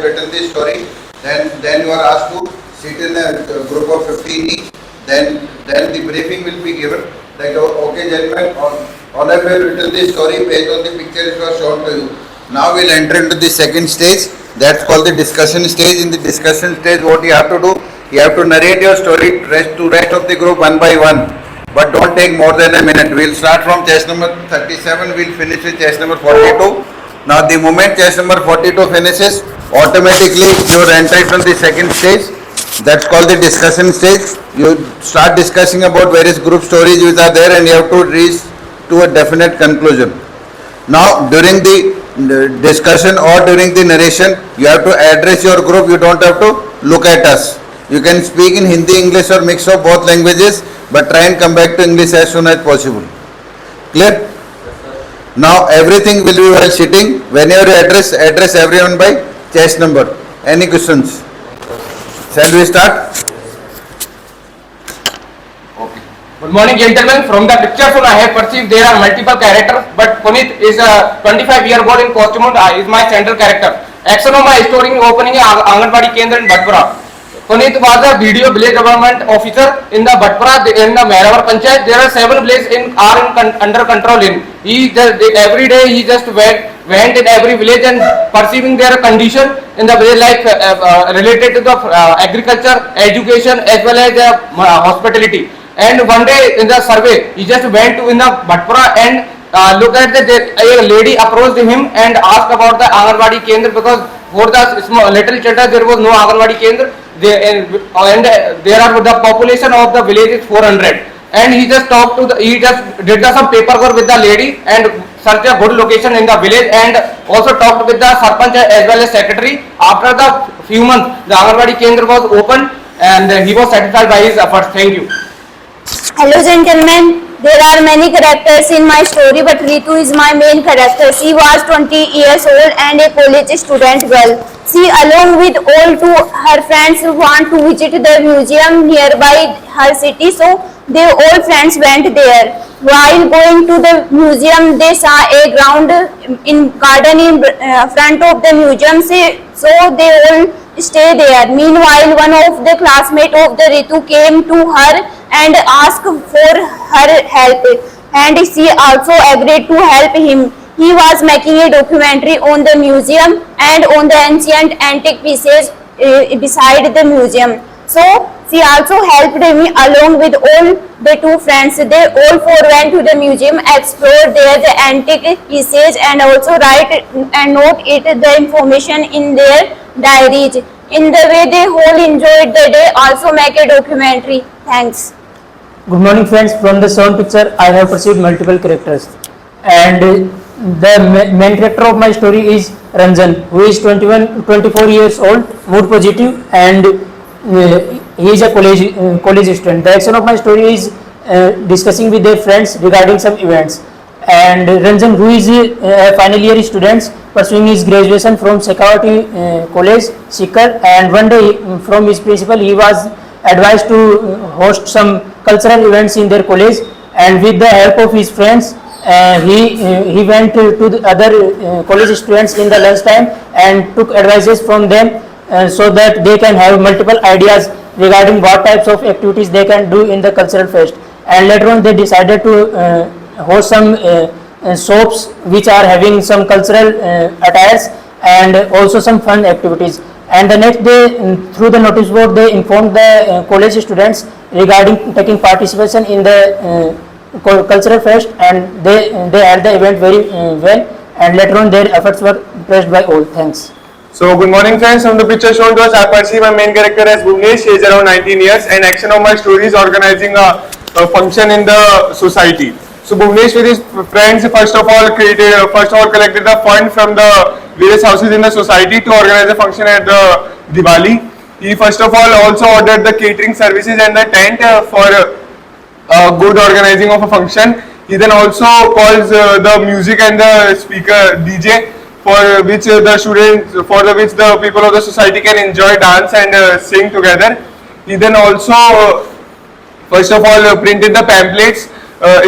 written this story, then you are asked to sit in a group of 15 each. Then the briefing will be given. Like, okay, gentlemen, all of you have written this story based on the picture it was shown to you. Now we'll enter into the second stage. That's called the discussion stage. In the discussion stage, what you have to do, you have to narrate your story to rest of the group one by one. But don't take more than a minute. We'll start from chest number 37. We'll finish with chest number 42. Now the moment chest number 42 finishes, automatically you are entered on the second stage. That's called the discussion stage. You start discussing about various group stories which are there, and you have to reach to a definite conclusion. Now during the discussion or during the narration, you have to address your group. You don't have to look at us. You can speak in Hindi, English or mix of both languages, but try and come back to English as soon as possible. Clear? Now everything will be while sitting. Whenever you address everyone by chest number. Any questions? Shall we start? Okay. Good morning, gentlemen. From the pictures I have perceived there are multiple characters, but Puneet is a 25-year-old in costume is my central character. Action of my story opening Anganwadi Kendra in Bhatpura. Puneet was a video village development officer in the Bhatpura in the Mehravar Panchayat. There are 7 villages under control in. Every day he just went in every village and perceiving their condition in the village like related to the agriculture, education as well as hospitality. And one day in the survey, he just went to in the Bhatpura and looked at a lady approached him and asked about the Anganwadi Kendra, because for the small, little children there was no Anganwadi Kendra. And there are the population of the village is 400. And he just did some paperwork with the lady and searched a good location in the village and also talked with the Sarpanch as well as secretary. After the few months, the Anganwadi Kendra was opened and he was satisfied by his efforts. Thank you. Hello gentlemen, there are many characters in my story, but Ritu is my main character. She was 20 years old and a college student girl. She along with all her friends want to visit the museum nearby her city, so they all friends went there. While going to the museum, they saw a garden in front of the museum, so they all stay there. Meanwhile, one of the classmates of the Ritu came to her and asked for her help, and she also agreed to help him. He was making a documentary on the museum and on the ancient antique pieces beside the museum. So she also helped me along with all the 2 friends. They all 4 went to the museum, explored there the antique pieces and also write and note the information in their diaries. In the way they all enjoyed the day, also make a documentary. Thanks. Good morning friends. From the sound picture I have perceived multiple characters, and the main character of my story is Ranjan, who is 24 years old, mood positive, and he is a college student. The action of my story is discussing with their friends regarding some events. And Ranjan, who is a final year student pursuing his graduation from Shekhawati College, Sikar, and one day from his principal he was advised to host some cultural events in their college, and with the help of his friends he went to the other college students in the lunchtime and took advices from them so that they can have multiple ideas regarding what types of activities they can do in the cultural fest. And later on they decided to host some shops which are having some cultural attires and also some fun activities. And the next day, through the notice board, they informed the college students regarding taking participation in the cultural fest, and they had the event very well, and later on their efforts were praised by all. Thanks. So good morning friends. From the picture shown to us, I perceive my main character as Bhuvnesh. He is around 19 years, and action of my story is organizing a function in the society. So Bhuvnesh with his friends first of all collected the fund from the various houses in the society to organize a function at the Diwali. He first of all also ordered the catering services and the tent for good organizing of a function. He then also calls the music and the speaker DJ for which the people of the society can enjoy dance and sing together. He then also first of all printed the pamphlets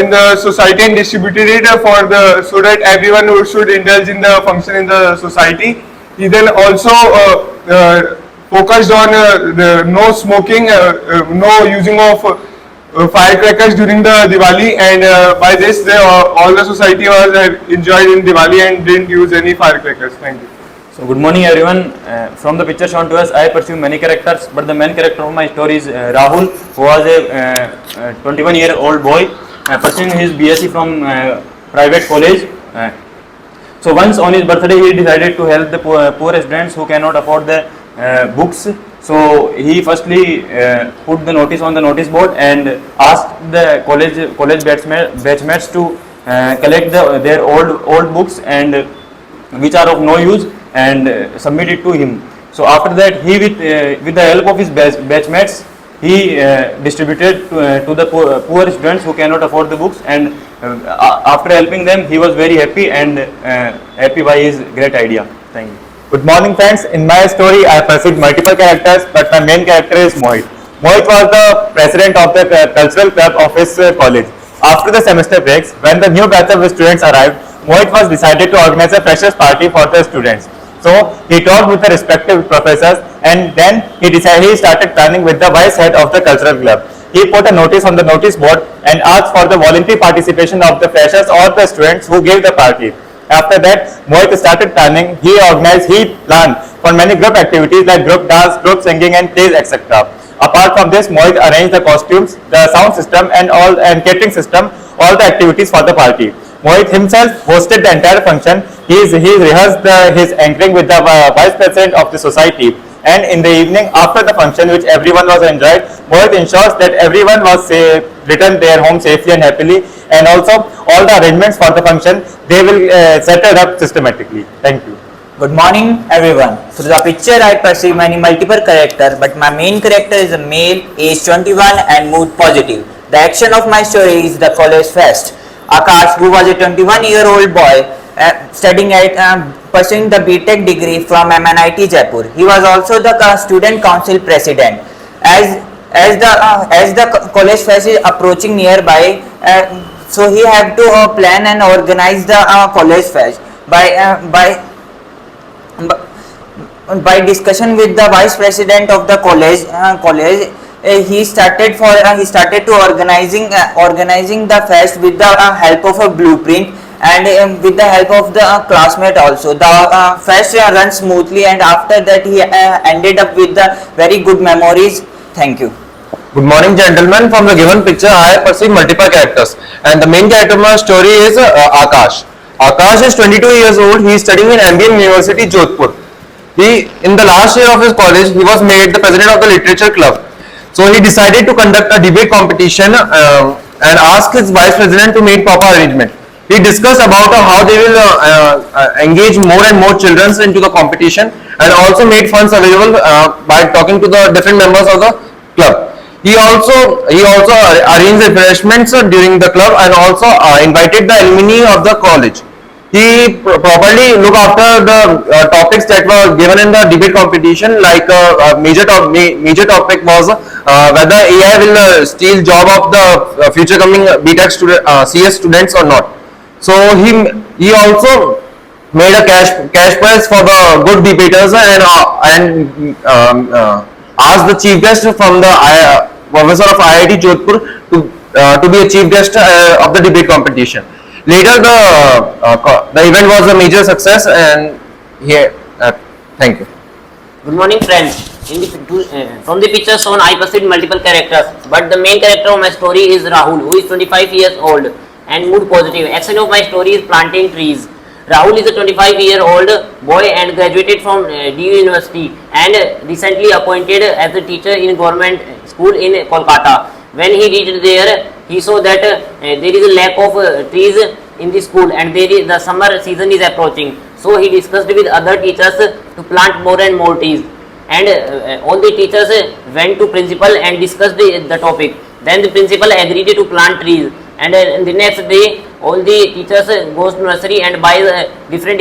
in the society and distributed it so that everyone should indulge in the function in the society. He then also focused on no smoking, no using of firecrackers during the Diwali, and by this all the society was enjoyed in Diwali and didn't use any firecrackers. Thank you. So good morning everyone. From the picture shown to us, I pursue many characters, but the main character of my story is Rahul, who was a 21-year-old boy pursuing his BSc from private college. So once on his birthday, he decided to help the poor students who cannot afford the books. So he firstly put the notice on the notice board and asked the college batchmates to collect their old books and which are of no use and submit it to him. So after that, he with the help of his batchmates, he distributed to the poor students who cannot afford the books, and after helping them, he was very happy and happy by his great idea. Thank you. Good morning friends. In my story I pursued multiple characters, but my main character is Mohit. Mohit was the president of the cultural club of his college. After the semester breaks, when the new batch of students arrived, Mohit was decided to organize a freshers party for the students. So he talked with the respective professors, and then he started planning with the vice head of the cultural club. He put a notice on the notice board and asked for the voluntary participation of the freshers or the students who gave the party. After that, Mohit started planning. He planned for many group activities like group dance, group singing and plays, etc. Apart from this, Mohit arranged the costumes, the sound system and catering system, all the activities for the party. Mohit himself hosted the entire function. He rehearsed his anchoring with the vice president of the society. And in the evening after the function, which everyone was enjoyed, Mohit ensures that everyone was returned their home safely and happily, and also all the arrangements for the function they will set it up systematically. Thank you. Good morning everyone. Through the picture I perceive many multiple characters, but my main character is a male, age 21 and mood positive. The action of my story is the college fest. Akash, who was a 21-year-old boy studying at pursuing the BTech degree from MNIT Jaipur. He was also the student council president. As the college fest is approaching nearby, so he had to plan and organize the college fest by discussion with the vice president of the college. He started to organizing the fest with the help of a blueprint and with the help of the classmate also. The fest ran smoothly, and after that he ended up with the very good memories. Thank you. Good morning gentlemen. From the given picture I have perceived multiple characters, and the main character of my story is Akash. Akash is 22 years old. He is studying in MBM University Jodhpur. In the last year of his college, he was made the president of the literature club. So he decided to conduct a debate competition and asked his vice president to make proper arrangement. He discussed about how they will engage more and more children into the competition, and also made funds available by talking to the different members of the club. He also arranged refreshments during the club, and also invited the alumni of the college. He properly looked after the topics that were given in the debate competition. Like major topic was whether AI will steal job of the future coming BTech CS students or not. So he also made a cash prize for the good debaters, and asked the chief guest from the professor of IIT Jodhpur to be a chief guest of the debate competition. Later, the event was a major success, and thank you. Good morning friends. From the picture shown, I perceived multiple characters, but the main character of my story is Rahul, who is 25 years old and mood positive. Action of my story is planting trees. Rahul is a 25-year-old boy and graduated from DU University and recently appointed as a teacher in government school in Kolkata. When he reached there, he saw that there is a lack of trees in the school, and the summer season is approaching. So he discussed with other teachers to plant more and more trees, and all the teachers went to principal and discussed the topic. Then the principal agreed to plant trees, and the next day all the teachers goes to nursery and buy different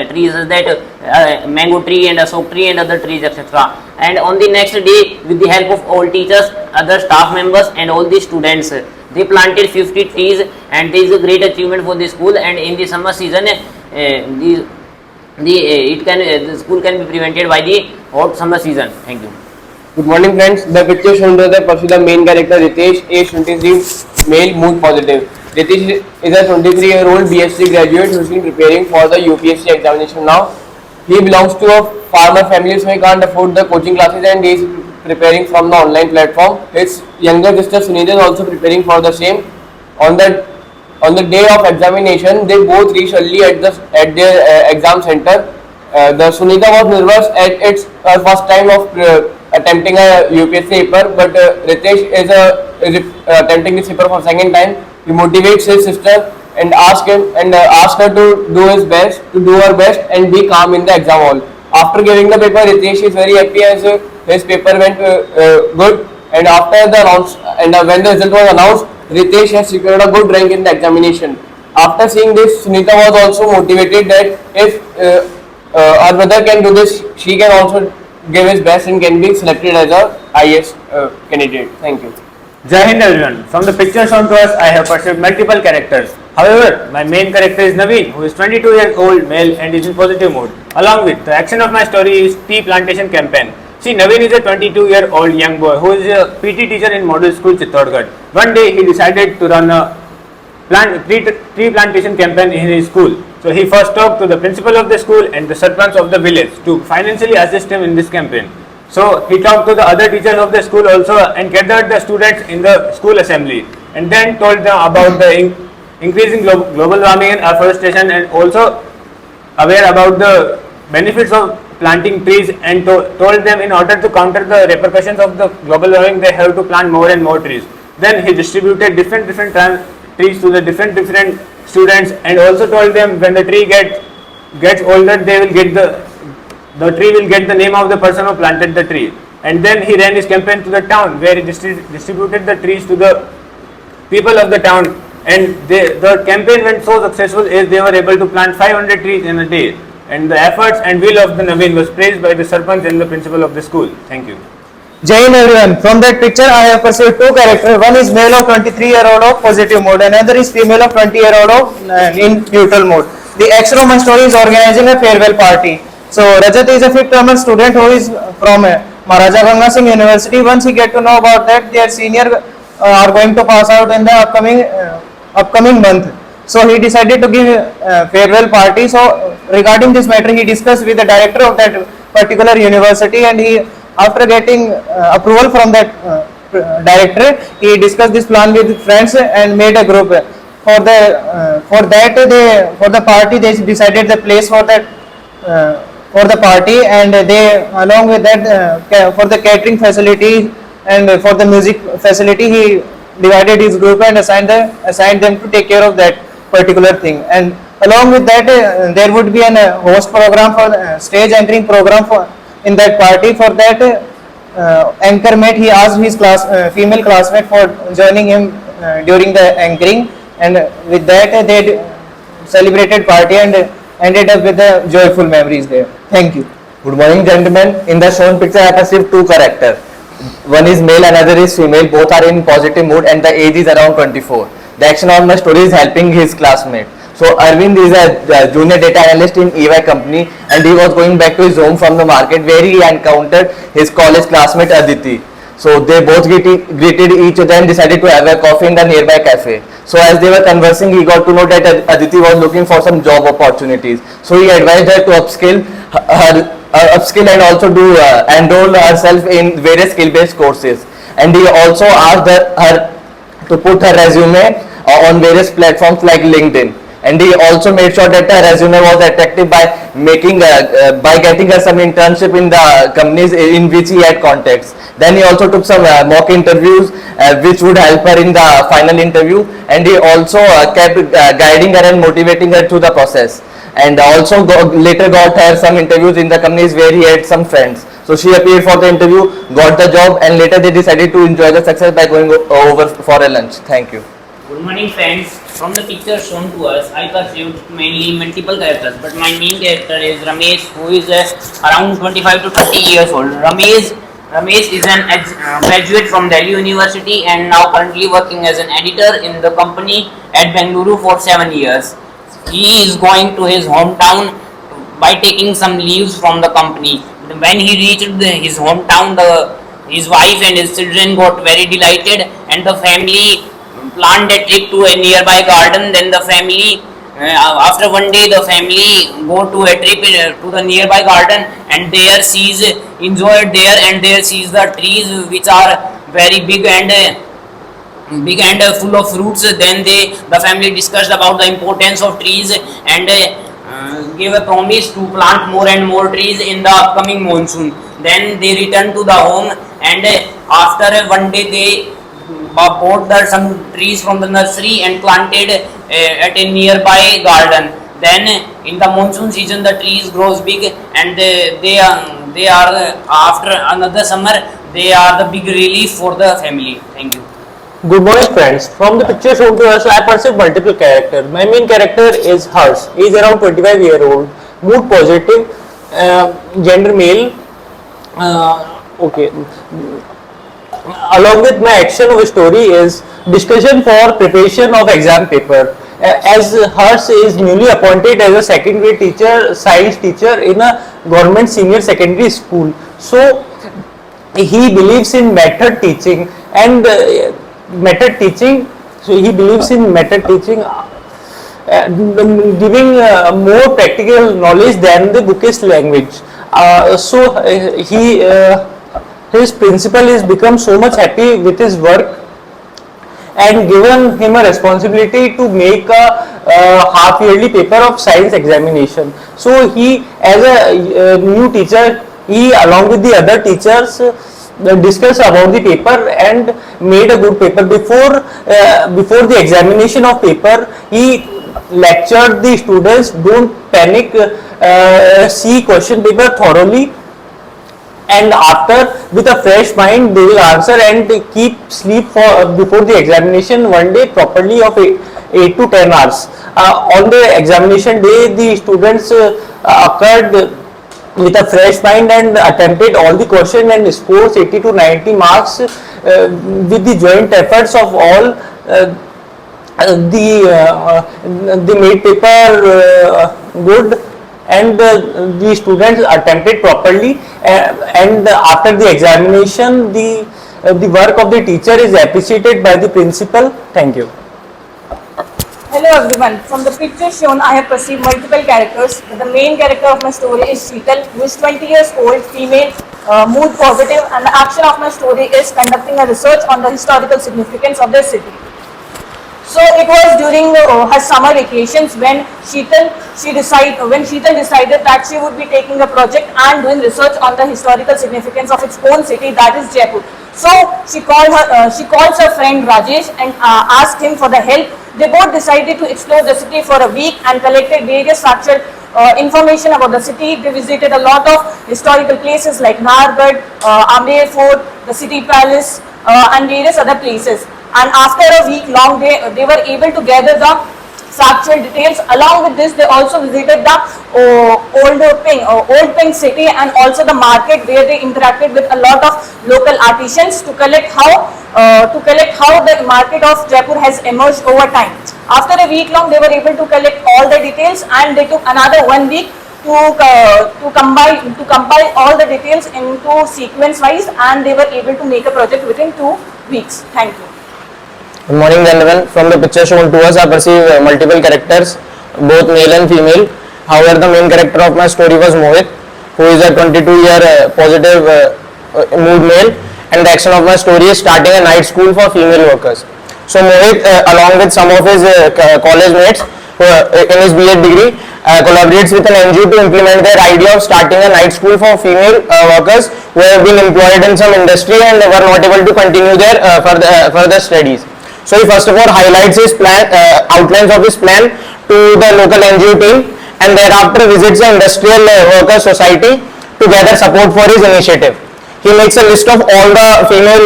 trees, that mango tree and Ashok tree and other trees, etc. And on the next day, with the help of all teachers, other staff members and all the students, they planted 50 trees, and this is a great achievement for the school. And in the summer season, the school can be prevented by the hot summer season. Thank you. Good morning, friends. The picture shown to the pursue the main character Ritesh, age 23, male, mood positive. Ritesh is a 23-year-old BSc graduate who is preparing for the UPSC examination now. He belongs to a farmer family, so he can't afford the coaching classes and he is preparing from the online platform. His younger sister Sunita is also preparing for the same. On the day of examination, they both reached early at their exam center. The Sunita was nervous at its first time of attempting a UPSC paper, but Ritesh is attempting this paper for second time. He motivates his sister and asks her to do her best and be calm in the exam hall. After giving the paper, Ritesh is very happy as his paper went good. And when the result was announced, Ritesh has secured a good rank in the examination. After seeing this, Sunita was also motivated that if her brother can do this, she can also give his best and can be selected as a IAS candidate. Thank you. Jai Hind everyone. From the picture shown to us, I have pursued multiple characters. However, my main character is Naveen, who is 22 years old, male and is in positive mood. Along with the action of my story is tea plantation campaign. See, Naveen is a 22-year-old young boy who is a PT teacher in Model School Chittorgarh. One day he decided to run a tree plantation campaign in his school. So he first talked to the principal of the school and the sarpanch of the village to financially assist him in this campaign. So he talked to the other teachers of the school also and gathered the students in the school assembly and then told them about the increasing global warming and afforestation and also aware about the benefits of planting trees and told them in order to counter the repercussions of the global warming they have to plant more and more trees. Then he distributed different trees to the different students and also told them when the tree gets older they will get the tree will get the name of the person who planted the tree. And then he ran his campaign to the town where he distributed the trees to the people of the town, and the campaign went so successful as they were able to plant 500 trees in a day, and the efforts and will of the Naveen was praised by the sarpanch and the principal of the school. Thank you. Jai Hind everyone. From that picture, I have pursued two characters. One is male of 23-year-old of positive mode, and another is female of 20-year-old of in neutral mode. The action of my story is organizing a farewell party. So Rajat is a fifth-term student who is from Maharaja Ganga Singh University. Once he get to know about that their senior are going to pass out in the upcoming month, so he decided to give a farewell party. So regarding this matter, he discussed with the director of that particular university, and he, after getting approval from that director, he discussed this plan with friends and made a group. For the party, they decided the place for the party, and they, along with that, for the catering facility and for the music facility, he divided his group and assigned them to take care of that particular thing. And along with that, there would be an host program for stage anchoring program in that party. For that, anchor mate, he asked his female classmate for joining him during the anchoring, and with that they celebrated party and ended up with the joyful memories there. Thank you. Good morning, gentlemen. In the shown picture, I perceive two characters. One is male, another is female. Both are in positive mood, and the age is around 24. The action of my story is helping his classmate. So Arvind is a junior data analyst in EY company, and he was going back to his home from the market where he encountered his college classmate Aditi. So they both greeted each other and decided to have a coffee in the nearby cafe. So as they were conversing, he got to know that Aditi was looking for some job opportunities. So he advised her to upskill and also do enroll herself in various skill-based courses. And he also asked her to put her resume on various platforms like LinkedIn. And he also made sure that her resume was attractive by getting her some internship in the companies in which he had contacts. Then he also took some mock interviews which would help her in the final interview, and he also kept guiding her and motivating her through the process, and also later got her some interviews in the companies where he had some friends. So she appeared for the interview, got the job, and later they decided to enjoy the success by going over for a lunch. Thank you. Good morning, friends. From the picture shown to us, I perceived mainly multiple characters, but my main character is Ramesh, who is around 25 to 30 years old. Ramesh is an graduate from Delhi University and now currently working as an editor in the company at Bengaluru for 7 years. He is going to his hometown by taking some leaves from the company. When he reached his hometown, his wife and his children got very delighted, and the family planned a trip to a nearby garden. Then the family, after one day, the family go to a trip to the nearby garden, and there enjoyed there, and there sees the trees which are very big and full of fruits. Then the family discussed about the importance of trees, and gave a promise to plant more and more trees in the upcoming monsoon. Then they returned to the home, and after one day they bought some trees from the nursery and planted at a nearby garden. Then in the monsoon season the trees grows big, and they are after another summer they are the big relief for the family. Thank you. Good morning friends. From the picture shown to us, I perceive multiple characters. My main character is Harsh. He is around 25-year-old, mood positive, gender male. Okay. Along with my action of a story is discussion for preparation of exam paper. As Harsh is newly appointed as a second grade teacher, science teacher in a government senior secondary school. So he believes in method teaching and so he believes in method teaching, giving more practical knowledge than the bookish language. His principal is become so much happy with his work and given him a responsibility to make a half yearly paper of science examination. So he, as a new teacher, he along with the other teachers discussed about the paper and made a good paper. Before the examination of paper, he lectured the students, don't panic, see question paper thoroughly, and after with a fresh mind they will answer and keep sleep before the examination one day properly of 8 to 10 hours. On the examination day the students occurred with a fresh mind and attempted all the question and scores 80 to 90 marks with the joint efforts of all. They made paper good, and the students attempted properly, and after the examination the work of the teacher is appreciated by the principal. Thank you. Hello everyone. From the picture shown, I have perceived multiple characters. The main character of my story is Sheetal, who is 20 years old, female, mood positive, and the action of my story is conducting a research on the historical significance of the city. So it was during her summer vacations when Sheetal decided that she would be taking a project and doing research on the historical significance of its own city, that is Jaipur. So she calls her friend Rajesh and asked him for the help. They both decided to explore the city for a week and collected various factual information about the city. They visited a lot of historical places like Nahargarh, Amer Fort, the City Palace, and various other places. And after a week long, they were able to gather the factual details. Along with this, they also visited the old Pink city and also the market, where they interacted with a lot of local artisans to collect how the market of Jaipur has emerged over time. After a week long, they were able to collect all the details, and they took another 1 week to compile all the details into sequence wise, and they were able to make a project within 2 weeks. Thank you. Good morning gentlemen. From the picture shown to us, I perceive multiple characters, both male and female. However, the main character of my story was Mohit, who is a 22-year positive mood male, and the action of my story is starting a night school for female workers. So Mohit, along with some of his college mates in his B.Ed degree, collaborates with an NGO to implement their idea of starting a night school for female workers who have been employed in some industry and were not able to continue their further studies. So he first of all highlights his plan, outlines of his plan to the local NGO team, and thereafter visits the industrial workers society to gather support for his initiative. He makes a list of all the female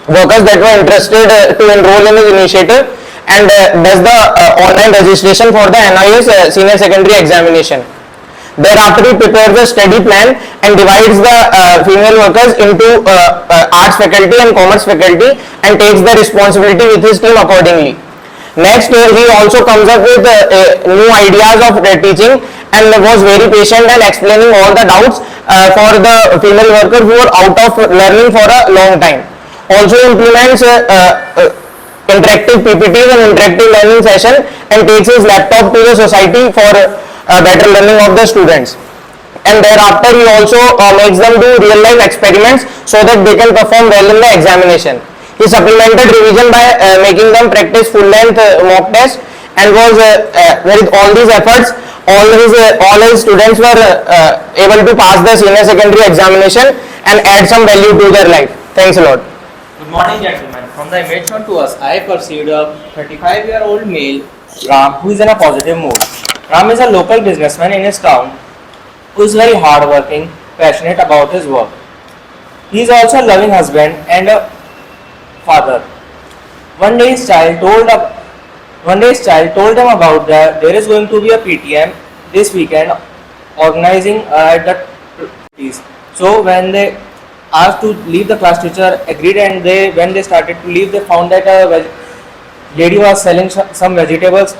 workers that were interested to enroll in his initiative, and does the online registration for the NIS senior secondary examination. Thereafter he prepares a study plan and divides the female workers into arts faculty and commerce faculty and takes the responsibility with his team accordingly. Next, he also comes up with new ideas of teaching and was very patient and explaining all the doubts for the female workers who were out of learning for a long time. Also implements interactive PPTs and interactive learning session and takes his laptop to the society for better learning of the students. And thereafter he also makes them do real life experiments so that they can perform well in the examination. He supplemented revision by making them practice full length mock test, and was with all these efforts all his students were able to pass the senior secondary examination and add some value to their life. Thanks a lot. Good morning, gentlemen. From the image shown to us, I perceived a 35-year-old male, Ram, who is in a positive mood. Ram is a local businessman in his town who is very hardworking, passionate about his work. He is also a loving husband and a father. One day his child told him about that there is going to be a PTM this weekend organizing at the activities. So when they asked to leave, the class teacher agreed, and when they started to leave, they found that a lady was selling some vegetables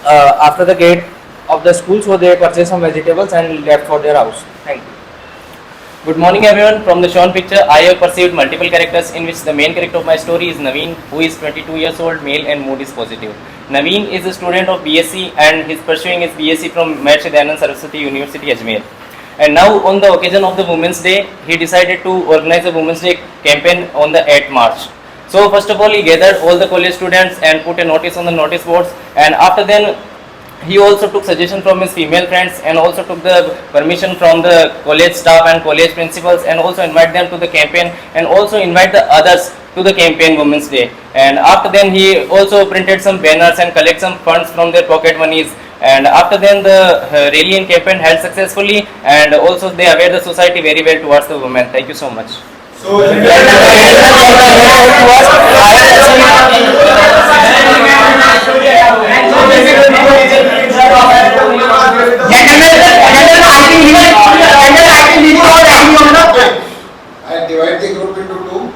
after the gate of the school, so they purchased some vegetables and left for their house. Thank you. Good morning everyone. From the shown picture, I have perceived multiple characters in which the main character of my story is Naveen, who is 22 years old, male, and mood is positive. Naveen is a student of BSc and he is pursuing his BSc from Maharishi Dayanand Saraswati University, Ajmer. And now on the occasion of the Women's Day, he decided to organize a Women's Day campaign on the 8th March. So first of all, he gathered all the college students and put a notice on the notice boards, and after then he also took suggestion from his female friends and also took the permission from the college staff and college principals, and also invite them to the campaign and also invite the others to the campaign Women's Day. And after then he also printed some banners and collect some funds from their pocket monies, and after then the rally and campaign held successfully, and also they aware the society very well towards the women. Thank you so much. So, I divide the group into two,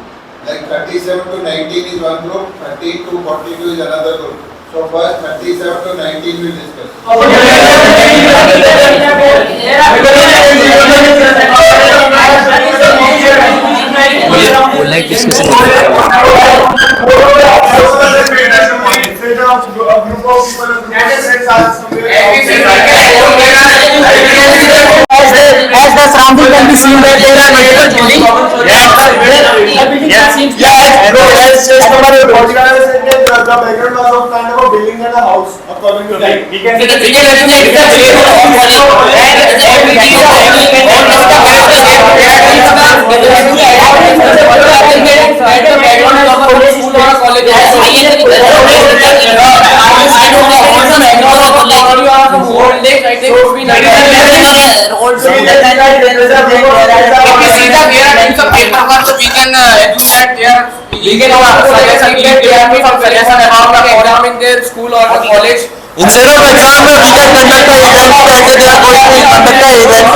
like 37 to 19 is one group, 30 to 42 is another group. So first 37 to 19 we will discuss. As the surrounding can be seen that there are multiple buildings. The background was of kind of a building and a house, according to like we can in their school or the college. instead of exam we can conduct a event that they are going to conduct a event.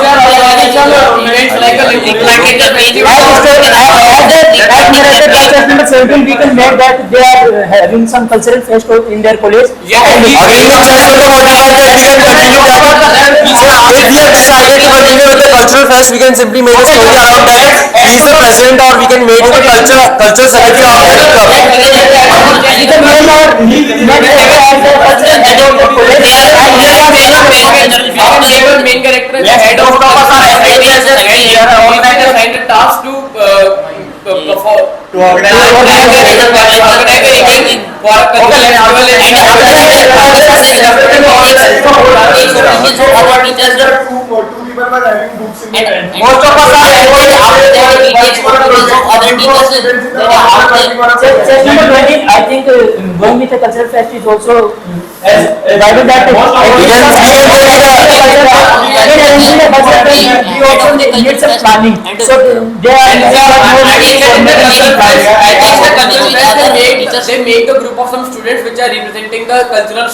We can make that they are having some cultural fest in their college. Again, we check with the moderator that we can continue that. If we have decided to continue with the cultural fest, we can simply make a story out that he is the president, or we can make him the cultural secretary of the club. Main character is the head of the task to Most of us are I think going with the cultural fest is also provided that we also need some planning. So they make the group of some students which are representing the cultural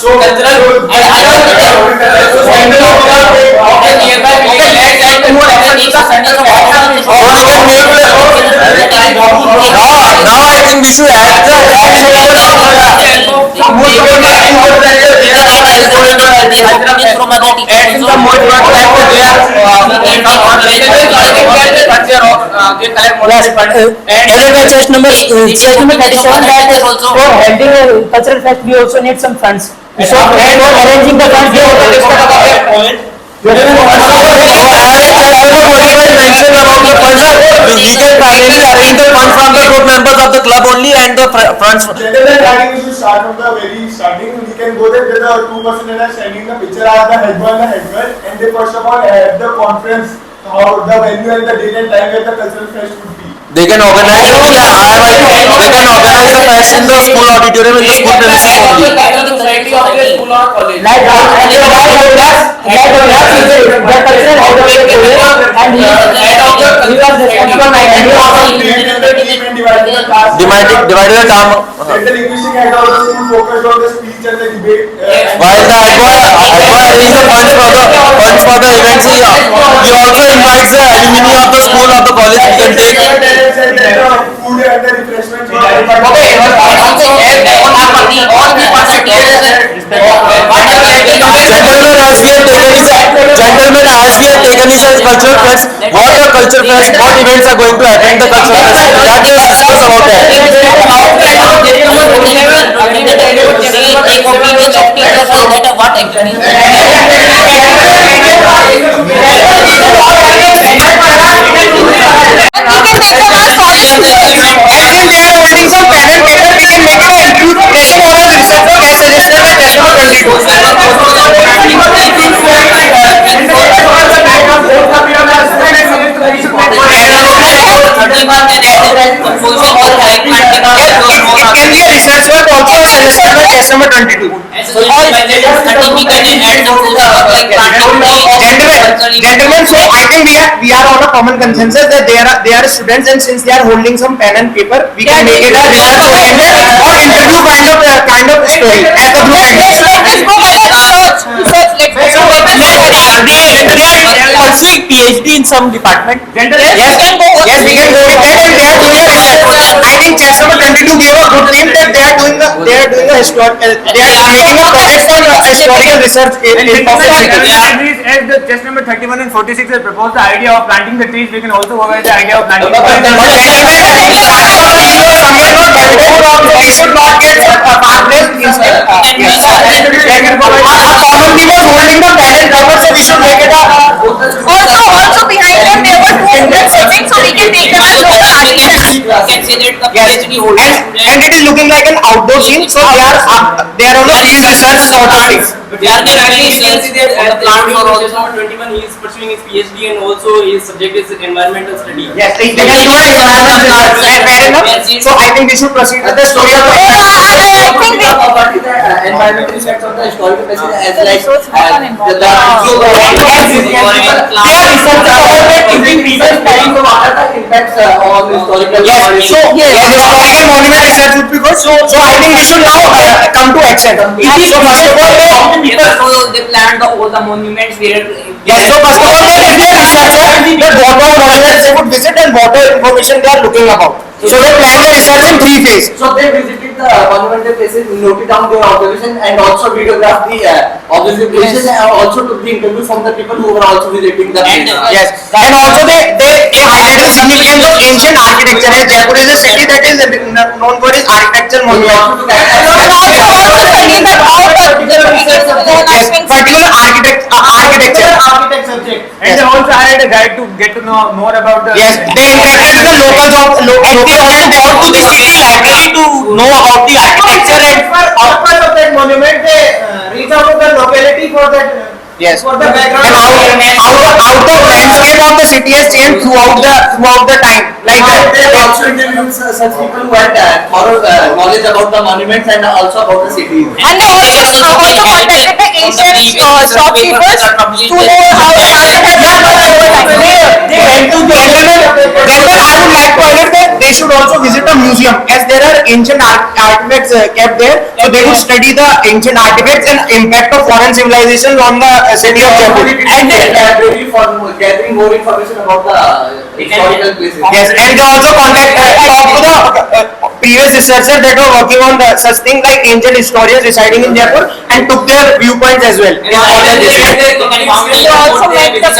now I think we should add the opinions from other teachers And since the also. Mohit work left, they are church number 37 that for handling a cultural fest we also need some funds. So and for arranging the funds we also discuss about that point. We can finally arrange the funds from the group members of the club only and the funds. Generally, I think we should start from the very starting. We can go there with the two person that are standing the picture are the head boy and the head girl, and they first of all have the conference, how the venue and the date and time where the cultural fest would be. They can organize the fest in the school auditorium in the school premises only. Like Divided the time. And the linguistic head of the school focused on the speech and the debate. While the advisor arranges the funds for the events, he also invites the alumni of the school or the college. We can take. Food and the refreshments. Gentlemen, as we have taken this as cultural fest, what are cultural fest, what events are going to attend the cultural fest? That is discuss about that. Research work also suggested by case number 22. Gentlemen, so I think we are on a common consensus that they are students, and since they are holding some pen and paper, we can make it a research oriented or interview kind of story as a group. Pursuing PhD in some department. Yes, we can go with that, and they are doing a research. I think chess number 22 gave a good name that they are doing a making a project on historical research of the city. As the chess number 31 and 46 has proposed the idea of planting the trees, we can also go with the idea of planting the trees. They should not get far-fetched instead. Commonly was holding the pen and rubber, so we should make it a. Also behind them there were two students sitting, so we can take them as local architects. And it is looking like an outdoor scene, so they are on a field research sort of thing. They are actually the plants are also. 21, he is pursuing his PhD and also his subject is environmental study. Yes, they can do an environment research. Fair enough. So I think we should proceed with the story of the Environmental research on the historical basis as like historical monument research would be good. So I think we should now come to action. So first of all, they planned all the monuments there. yes. So first of all, there is a researcher that what all monuments they would visit and what all information they are looking about. So they plan the research in 3 phases. So they visited the monumental places, noted down their observation, and also videographed the observation places, and also took the interview from the people who were also visiting the place. Yes, and also they highlighted the significance of ancient architecture. As Jaipur is a city that is known for its architectural monuments. Yes, particular architecture. And they also hired a guide to get to know more about the. Yes, they interacted with the locals and they also gone to the city library to know about the architecture and Purpose of that monument, they reach out to the locality for that. yes, For the background. and how the landscape of the city has changed throughout the time. Like They also interviewed such people who had thorough knowledge about the monuments and also about the city. And they also contacted the ancient shopkeepers to know how the market has developed over time. they went to the gentlemen, I would like to highlight that they should also visit a museum as there are ancient artifacts kept there. So they would study the ancient artifacts and impact of foreign civilizations on the city of Jaipur. And they library for gathering more information about the historical places. Yes, and they also talk to the previous researchers that were working on such things like ancient historians residing in Jaipur and took their viewpoints as well. They also met the and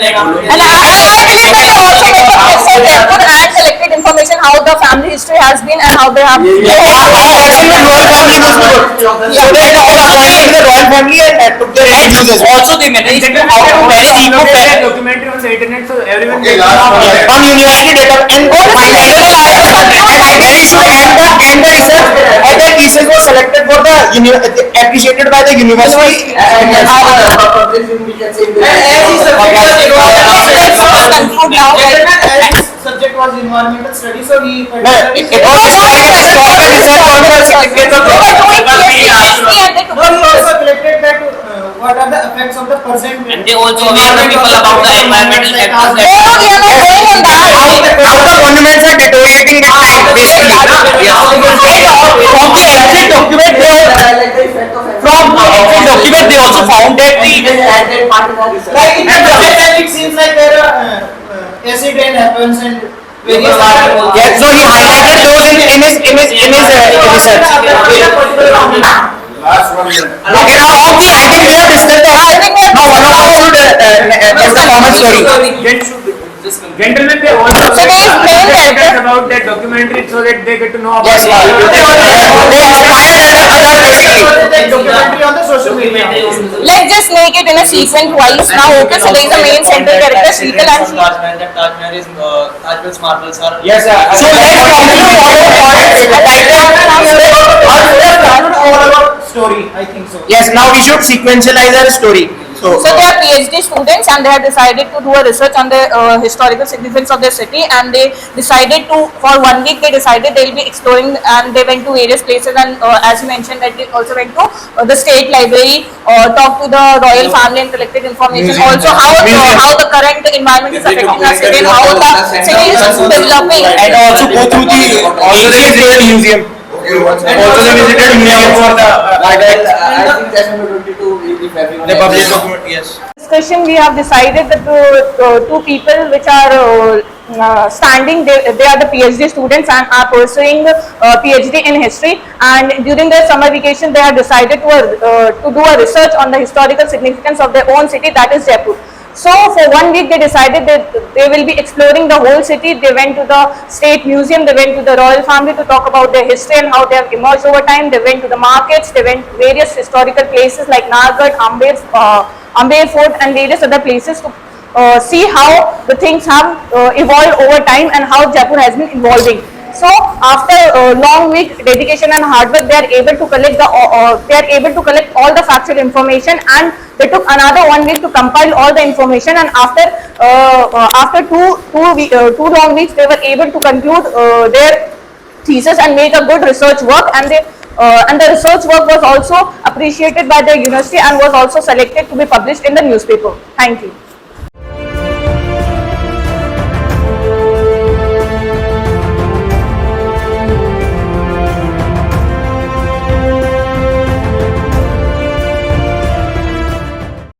I believe that they also met the president of Jaipur and collected information how the family history has been and how they have. So they appointed the royal family and took their interviews as well. Also, they managed to how to very deep documentary on the internet, so everyone Okay, last one. On university data and the thesis was selected for the appreciated by the university. Subject was environmental study, so we. It was described as top and research on the significance of No, he also collected that what are the effects of the present. And they also aware the people about the environmental factors that how the monuments are deteriorating with time, basically. From the actual document, they also found that the Like in the present time, it seems like there are acid rain happens and various. yeah, so he highlighted those in his research. Last 1 minute. Okay, now I think we have discussed the now one of us should tell the common story. Gentlemen, they also So there is main character. about that documentary so that they get to know about Yes, it. Documentary on the social media. Let's just make it in a sequence wise now. Okay, so there is a main central character, Sheetal, and Yes, sir. So let's Story, I think so. yes, now we should sequentialize our story. So they are PhD students and they have decided to do a research on the historical significance of their city, and they decided to, for 1 week they decided they will be exploring, and they went to various places, and as you mentioned that they also went to the state library, talked to the royal family and collected information. Also how the current environment is affecting our city and how the city is developing. And also go through the they visited museum. Okay, what's Also they visited museum for the the public document. Yes. Discussion, we have decided that two people which are standing, they are the PhD students and are pursuing PhD in history, and during their summer vacation they have decided to do a research on the historical significance of their own city, that is Jaipur. So for 1 week they decided that they will be exploring the whole city. They went to the state museum, they went to the royal family to talk about their history and how they have emerged over time. They went to the markets, they went to various historical places like Nargad, Amber Fort and various other places to see how the things have evolved over time and how Jaipur has been evolving. So after a long week dedication and hard work, they are able to collect all the factual information, and they took another 1 week to compile all the information, and after two long weeks they were able to conclude their thesis and make a good research work, and the research work was also appreciated by the university and was also selected to be published in the newspaper. Thank you.